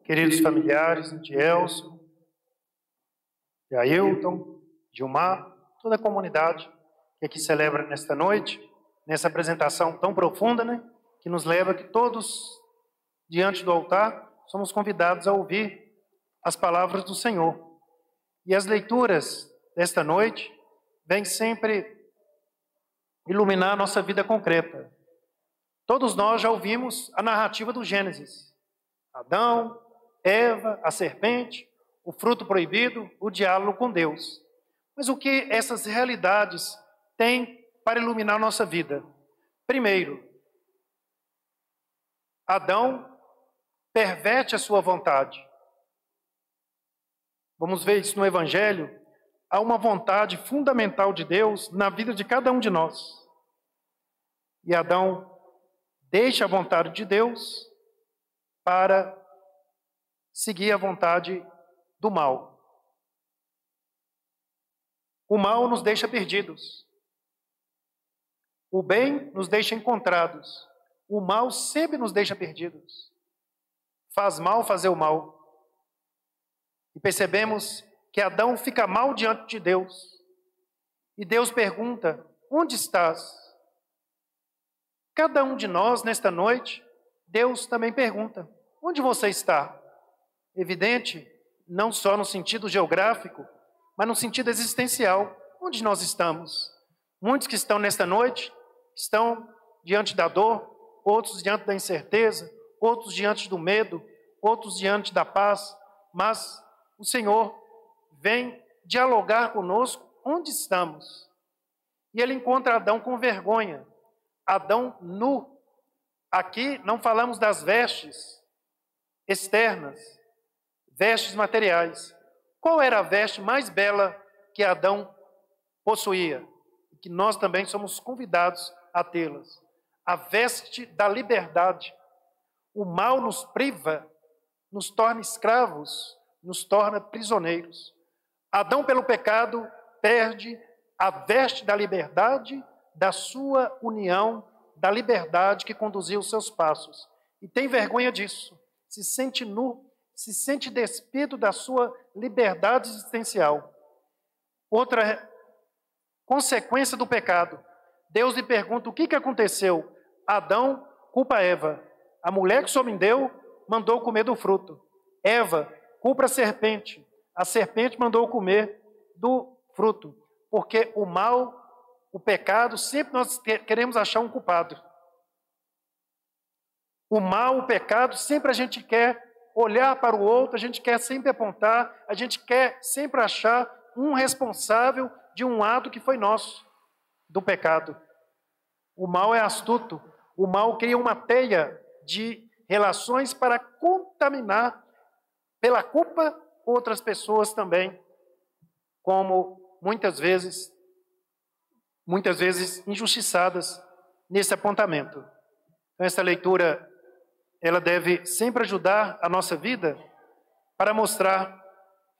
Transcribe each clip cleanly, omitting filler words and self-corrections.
queridos familiares de Elson, de Ailton, Gilmar, toda a comunidade que aqui celebra nesta noite, nessa apresentação tão profunda, né? Que nos leva que todos, diante do altar, somos convidados a ouvir as palavras do Senhor. E as leituras desta noite vêm sempre iluminar a nossa vida concreta. Todos nós já ouvimos a narrativa do Gênesis. Adão, Eva, a serpente, o fruto proibido, o diálogo com Deus. Mas o que essas realidades têm para iluminar a nossa vida? Primeiro, Adão perverte a sua vontade. Vamos ver isso no Evangelho. Há uma vontade fundamental de Deus na vida de cada um de nós. E Adão deixa a vontade de Deus para seguir a vontade do mal. O mal nos deixa perdidos. O bem nos deixa encontrados. O mal sempre nos deixa perdidos. Faz mal fazer o mal. E percebemos que Adão fica mal diante de Deus. E Deus pergunta: onde estás? Cada um de nós, nesta noite, Deus também pergunta: onde você está? Evidente, não só no sentido geográfico, mas no sentido existencial. Onde nós estamos? Muitos que estão nesta noite estão diante da dor, outros diante da incerteza, outros diante do medo, outros diante da paz, mas o Senhor vem dialogar conosco onde estamos. E ele encontra Adão com vergonha, Adão nu. Aqui não falamos das vestes externas, vestes materiais. Qual era a veste mais bela que Adão possuía? E que nós também somos convidados a tê-las. A veste da liberdade. O mal nos priva, nos torna escravos, nos torna prisioneiros. Adão, pelo pecado, perde a veste da liberdade, da sua união, da liberdade que conduziu os seus passos. E tem vergonha disso. Se sente nu, se sente despido da sua liberdade existencial. Outra consequência do pecado. Deus lhe pergunta: o que aconteceu? Adão culpa Eva. A mulher que o Senhor me deu mandou comer do fruto. Eva culpa a serpente. A serpente mandou comer do fruto. Porque o mal, o pecado, sempre nós queremos achar um culpado. O mal, o pecado, sempre a gente quer olhar para o outro, a gente quer sempre apontar, a gente quer sempre achar um responsável de um ato que foi nosso, do pecado. O mal é astuto. O mal cria uma teia de relações para contaminar, pela culpa, outras pessoas também, como muitas vezes injustiçadas nesse apontamento. Então, essa leitura, ela deve sempre ajudar a nossa vida para mostrar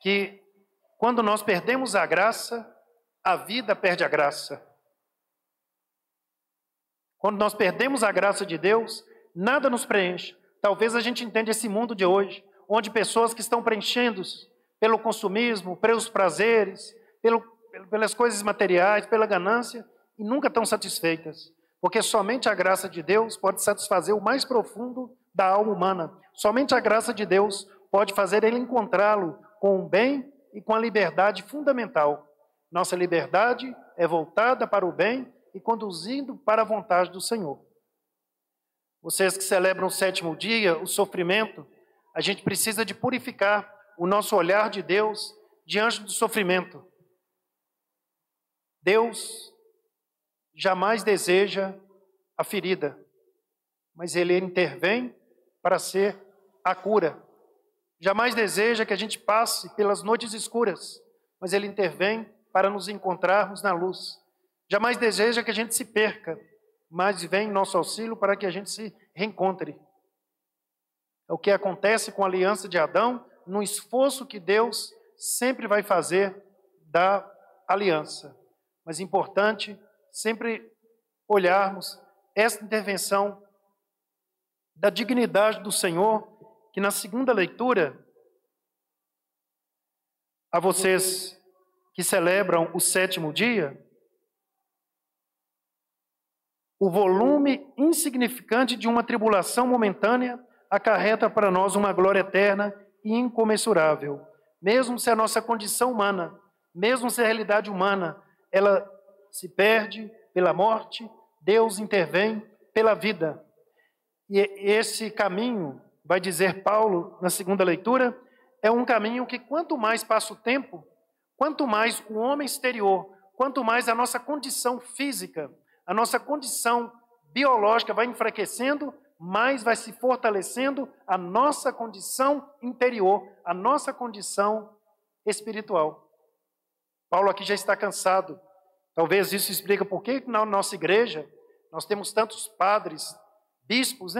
que quando nós perdemos a graça, a vida perde a graça. Quando nós perdemos a graça de Deus, nada nos preenche. Talvez a gente entenda esse mundo de hoje, onde pessoas que estão preenchendo-se pelo consumismo, pelos prazeres, pelas coisas materiais, pela ganância, e nunca estão satisfeitas. Porque somente a graça de Deus pode satisfazer o mais profundo da alma humana. Somente a graça de Deus pode fazer ele encontrá-lo com o bem e com a liberdade fundamental. Nossa liberdade é voltada para o bem e conduzindo para a vontade do Senhor. Vocês que celebram o sétimo dia, o sofrimento, a gente precisa de purificar o nosso olhar de Deus diante do sofrimento. Deus jamais deseja a ferida, mas Ele intervém para ser a cura. Jamais deseja que a gente passe pelas noites escuras, mas Ele intervém para nos encontrarmos na luz. Jamais deseja que a gente se perca, mas vem em nosso auxílio para que a gente se reencontre. É o que acontece com a aliança de Adão, no esforço que Deus sempre vai fazer da aliança. Mas é importante sempre olharmos essa intervenção da dignidade do Senhor, que na segunda leitura, a vocês que celebram o 7º dia, o volume insignificante de uma tribulação momentânea acarreta para nós uma glória eterna e incomensurável. Mesmo se a nossa condição humana, mesmo se a realidade humana, ela se perde pela morte, Deus intervém pela vida. E esse caminho, vai dizer Paulo na segunda leitura, é um caminho que quanto mais passa o tempo, quanto mais o homem exterior, quanto mais a nossa condição física, a nossa condição biológica vai enfraquecendo, mais vai se fortalecendo a nossa condição interior, a nossa condição espiritual. Paulo aqui já está cansado. Talvez isso explica por que na nossa igreja nós temos tantos padres, bispos,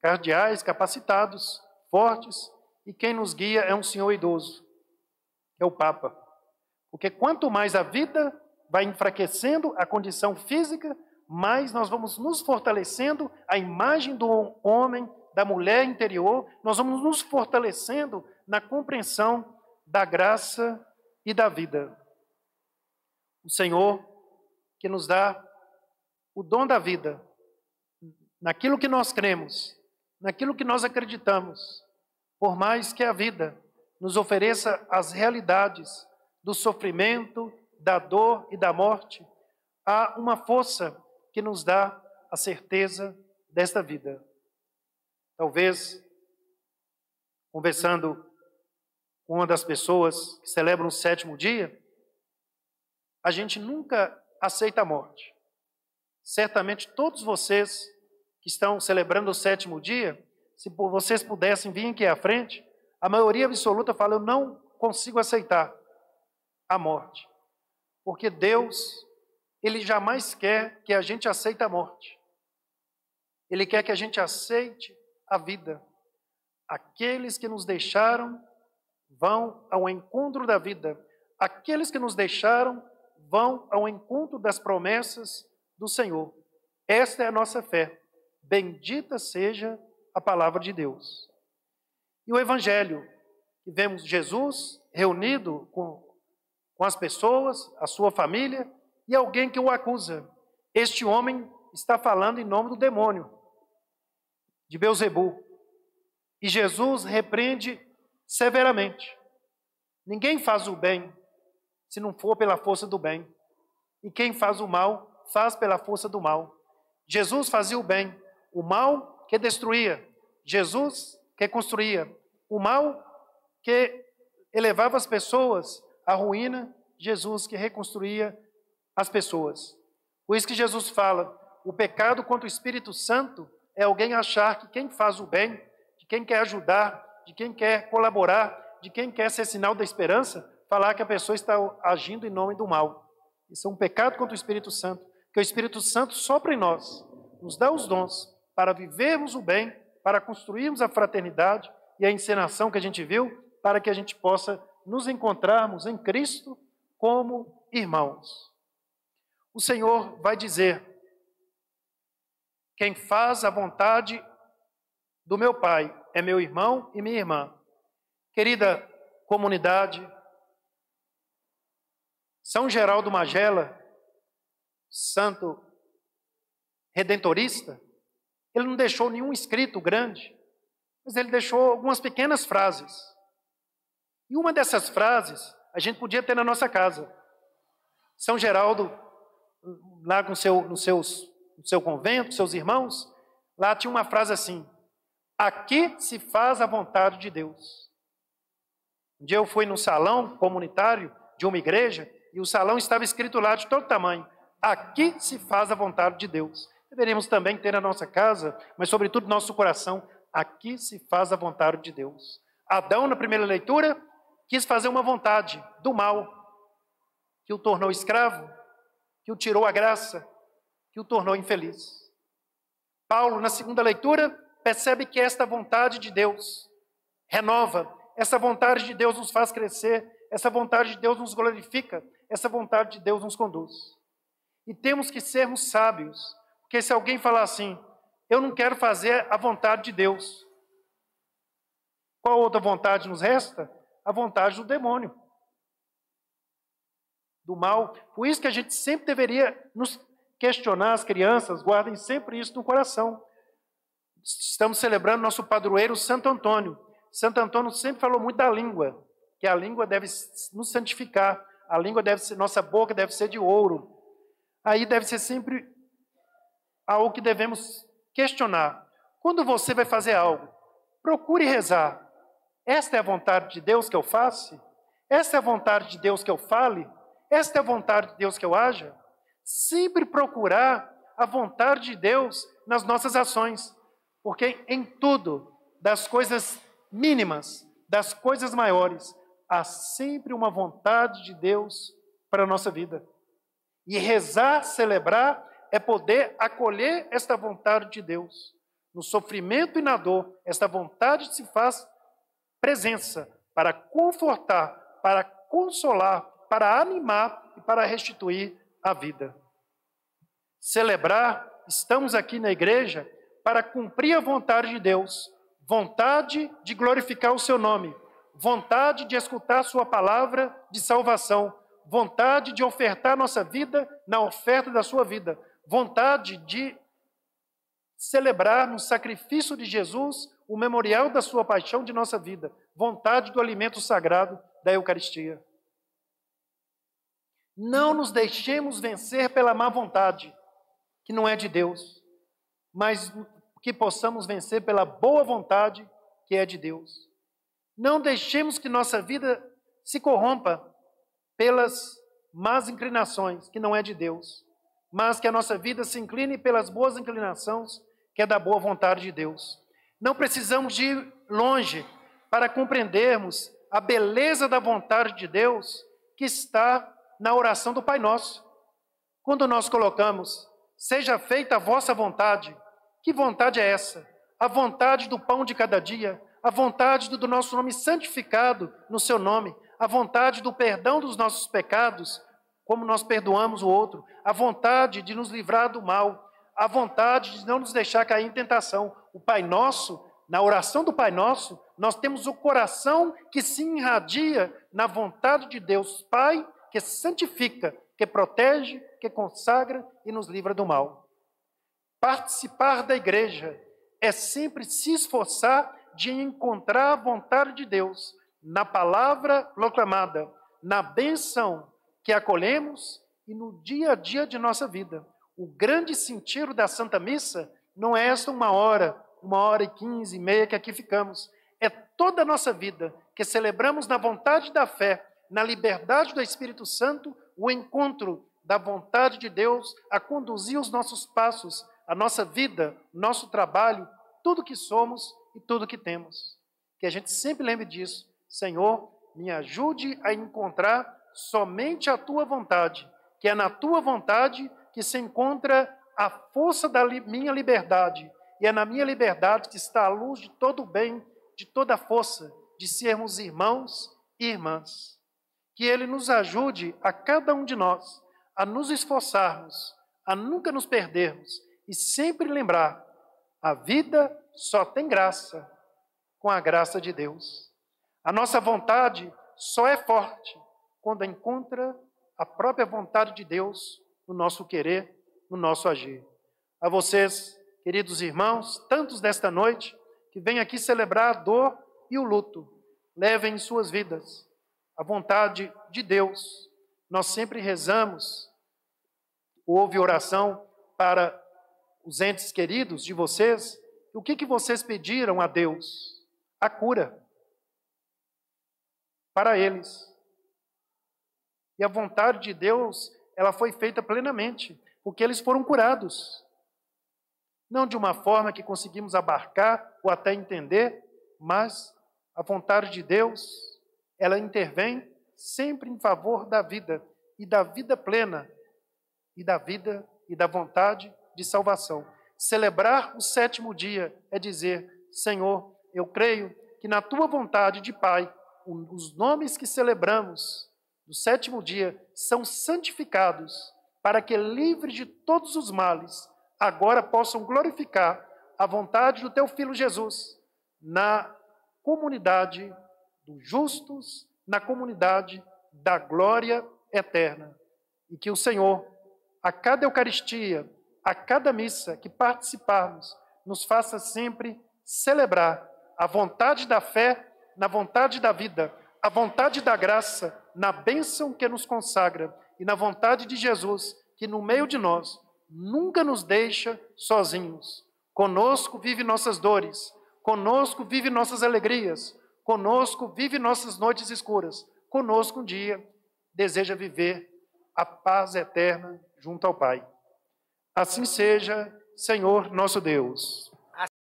cardeais, capacitados, fortes, e quem nos guia é um senhor idoso, que é o Papa. Porque quanto mais a vida vai enfraquecendo a condição física, mais nós vamos nos fortalecendo a imagem do homem, da mulher interior, nós vamos nos fortalecendo na compreensão da graça e da vida. O Senhor que nos dá o dom da vida, naquilo que nós cremos, naquilo que nós acreditamos, por mais que a vida nos ofereça as realidades do sofrimento, da dor e da morte, há uma força que nos dá a certeza desta vida. Talvez, conversando com uma das pessoas que celebram o 7º dia, a gente nunca aceita a morte. Certamente todos vocês que estão celebrando o 7º dia, se vocês pudessem vir aqui à frente, a maioria absoluta fala, eu não consigo aceitar a morte. Porque Deus, Ele jamais quer que a gente aceite a morte. Ele quer que a gente aceite a vida. Aqueles que nos deixaram vão ao encontro da vida. Aqueles que nos deixaram vão ao encontro das promessas do Senhor. Esta é a nossa fé. Bendita seja a palavra de Deus. E o Evangelho, que vemos Jesus reunido com as pessoas, a sua família, e alguém que o acusa. Este homem está falando em nome do demônio, de Beelzebu. E Jesus repreende severamente. Ninguém faz o bem se não for pela força do bem. E quem faz o mal, faz pela força do mal. Jesus fazia o bem, o mal que destruía. Jesus que construía. O mal que elevava as pessoas à ruína, Jesus que reconstruía as pessoas. Por isso que Jesus fala, o pecado contra o Espírito Santo é alguém achar que quem faz o bem, de quem quer ajudar, de quem quer colaborar, de quem quer ser sinal da esperança, falar que a pessoa está agindo em nome do mal. Isso é um pecado contra o Espírito Santo, que o Espírito Santo sopra em nós, nos dá os dons para vivermos o bem, para construirmos a fraternidade e a encenação que a gente viu, para que a gente possa nos encontrarmos em Cristo como irmãos. O Senhor vai dizer, quem faz a vontade do meu Pai é meu irmão e minha irmã. Querida comunidade, São Geraldo Magela, santo redentorista, ele não deixou nenhum escrito grande, mas ele deixou algumas pequenas frases. E uma dessas frases a gente podia ter na nossa casa. São Geraldo, lá no seu convento, seus irmãos, lá tinha uma frase assim, aqui se faz a vontade de Deus. Um dia eu fui num salão comunitário de uma igreja, e o salão estava escrito lá de todo tamanho, aqui se faz a vontade de Deus. Deveríamos também ter na nossa casa, mas sobretudo no nosso coração, aqui se faz a vontade de Deus. Adão, na primeira leitura, quis fazer uma vontade do mal, que o tornou escravo, que o tirou a graça, que o tornou infeliz. Paulo, na segunda leitura, percebe que esta vontade de Deus renova, essa vontade de Deus nos faz crescer, essa vontade de Deus nos glorifica, essa vontade de Deus nos conduz. E temos que sermos sábios, porque se alguém falar assim, eu não quero fazer a vontade de Deus, Qual outra vontade nos resta? A vontade do demônio, do mal. Por isso que a gente sempre deveria nos questionar, as crianças, guardem sempre isso no coração. Estamos celebrando nosso padroeiro Santo Antônio. Santo Antônio sempre falou muito da língua, que a língua deve nos santificar, a língua deve ser, nossa boca deve ser de ouro. Aí deve ser sempre algo que devemos questionar. Quando você vai fazer algo, procure rezar. Esta é a vontade de Deus que eu faça? Esta é a vontade de Deus que eu fale? Esta é a vontade de Deus que eu haja? Sempre procurar a vontade de Deus nas nossas ações. Porque em tudo, das coisas mínimas, das coisas maiores, há sempre uma vontade de Deus para a nossa vida. E rezar, celebrar, é poder acolher esta vontade de Deus. No sofrimento e na dor, esta vontade se faz presença para confortar, para consolar, para animar e para restituir a vida. Celebrar, estamos aqui na igreja para cumprir a vontade de Deus, vontade de glorificar o seu nome, vontade de escutar a sua palavra de salvação, vontade de ofertar nossa vida na oferta da sua vida, vontade de celebrar no sacrifício de Jesus o memorial da sua paixão de nossa vida, vontade do alimento sagrado da Eucaristia. Não nos deixemos vencer pela má vontade, que não é de Deus, mas que possamos vencer pela boa vontade, que é de Deus. Não deixemos que nossa vida se corrompa pelas más inclinações, que não é de Deus, mas que a nossa vida se incline pelas boas inclinações, que é da boa vontade de Deus. Não precisamos de ir longe para compreendermos a beleza da vontade de Deus que está na oração do Pai Nosso. Quando nós colocamos, seja feita a vossa vontade, que vontade é essa? A vontade do pão de cada dia, a vontade do nosso nome santificado no seu nome, a vontade do perdão dos nossos pecados, como nós perdoamos o outro, a vontade de nos livrar do mal, a vontade de não nos deixar cair em tentação. O Pai Nosso, na oração do Pai Nosso, nós temos o coração que se irradia na vontade de Deus Pai, que santifica, que protege, que consagra e nos livra do mal. Participar da igreja é sempre se esforçar de encontrar a vontade de Deus na palavra proclamada, na bênção que acolhemos e no dia a dia de nossa vida. O grande sentido da Santa Missa não é esta 1h15, meia que aqui ficamos. É toda a nossa vida que celebramos na vontade da fé, na liberdade do Espírito Santo, o encontro da vontade de Deus a conduzir os nossos passos, a nossa vida, nosso trabalho, tudo que somos e tudo que temos. Que a gente sempre lembre disso. Senhor, me ajude a encontrar somente a Tua vontade, que é na Tua vontade que se encontra a força da minha liberdade, e é na minha liberdade que está a luz de todo o bem, de toda a força, de sermos irmãos e irmãs. Que Ele nos ajude, a cada um de nós, a nos esforçarmos, a nunca nos perdermos, e sempre lembrar, a vida só tem graça com a graça de Deus. A nossa vontade só é forte quando encontra a própria vontade de Deus no nosso querer, no nosso agir. A vocês, queridos irmãos, tantos desta noite, que vêm aqui celebrar a dor e o luto, levem em suas vidas a vontade de Deus. Nós sempre rezamos, houve oração para os entes queridos de vocês. O que vocês pediram a Deus? A cura para eles. E a vontade de Deus, ela foi feita plenamente, porque eles foram curados. Não de uma forma que conseguimos abarcar ou até entender, mas a vontade de Deus, ela intervém sempre em favor da vida, e da vida plena, e da vida e da vontade de salvação. Celebrar o sétimo dia é dizer, Senhor, eu creio que na Tua vontade de Pai, os nomes que celebramos no sétimo dia são santificados, para que, livres de todos os males, agora possam glorificar a vontade do Teu Filho Jesus, na comunidade dos justos, na comunidade da glória eterna. E que o Senhor, a cada Eucaristia, a cada missa que participarmos, nos faça sempre celebrar a vontade da fé na vontade da vida, a vontade da graça na bênção que nos consagra e na vontade de Jesus, que no meio de nós nunca nos deixa sozinhos. Conosco vive nossas dores, conosco vive nossas alegrias, conosco vive nossas noites escuras, conosco um dia deseja viver a paz eterna junto ao Pai. Assim seja, Senhor nosso Deus.